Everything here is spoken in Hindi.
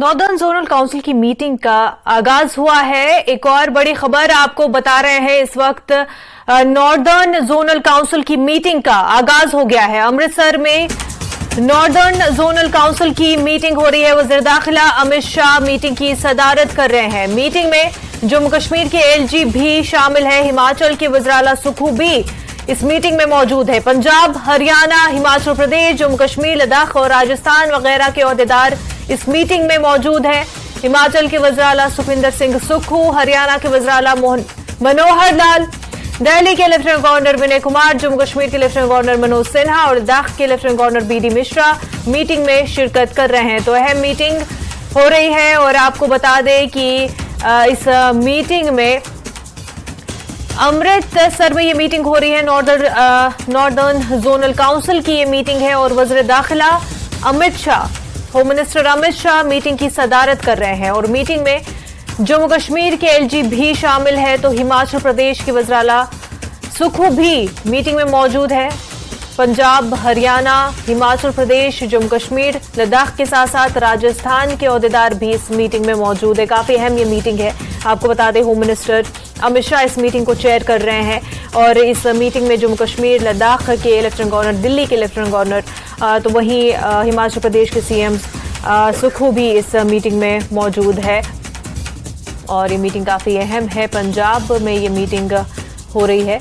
नॉर्दर्न जोनल काउंसिल की मीटिंग का आगाज हुआ है। एक और बड़ी खबर आपको बता रहे हैं, इस वक्त नॉर्दर्न जोनल काउंसिल की मीटिंग का आगाज हो गया है। अमृतसर में नॉर्दर्न जोनल काउंसिल की मीटिंग हो रही है। वज़ीर दाखिला अमित शाह मीटिंग की सदारत कर रहे हैं। मीटिंग में जम्मू कश्मीर के एलजी भी शामिल है। हिमाचल के वज़ीर आला सुक्खू भी इस मीटिंग में मौजूद है। पंजाब, हरियाणा, हिमाचल प्रदेश, जम्मू कश्मीर, लद्दाख और राजस्थान वगैरह के ओहदेदार इस मीटिंग में मौजूद हैं। हिमाचल के वज़ीर आला सुखविंदर सिंह सुक्खू, हरियाणा के वज़ीर आला मनोहर लाल, दिल्ली के लेफ्टिनेंट गवर्नर विनय कुमार, जम्मू कश्मीर के लेफ्टिनेंट गवर्नर मनोज सिन्हा और लद्दाख के lieutenant governor BD Mishra meeting में शिरकत कर रहे हैं। तो अहम मीटिंग हो रही है और आपको बता दें कि इस मीटिंग में अमृतसर में ये मीटिंग हो रही है। नॉर्दर्न जोनल काउंसिल की ये मीटिंग है और वज़ीर दाखिला Amit Shah, home minister Amit Shah meeting की सदारत कर रहे हैं। और मीटिंग में जम्मू कश्मीर के एलजी भी शामिल है, तो हिमाचल प्रदेश के वज़ीर आला सुक्खू भी मीटिंग में मौजूद है। पंजाब, हरियाणा, हिमाचल प्रदेश, जम्मू कश्मीर, लद्दाख के साथ साथ राजस्थान के ओहदेदार भी इस मीटिंग में मौजूद है। काफी अहम ये मीटिंग है। आपको बता दें, होम मिनिस्टर अमित शाह इस मीटिंग को चेयर कर रहे हैं और इस मीटिंग में जम्मू कश्मीर, लद्दाख के लेफ्टिनेंट गवर्नर, दिल्ली के लेफ्टिनेंट गवर्नर, तो वहीं हिमाचल प्रदेश के सीएम सुक्खू भी इस मीटिंग में मौजूद है। और ये मीटिंग काफी अहम है। पंजाब में ये मीटिंग हो रही है।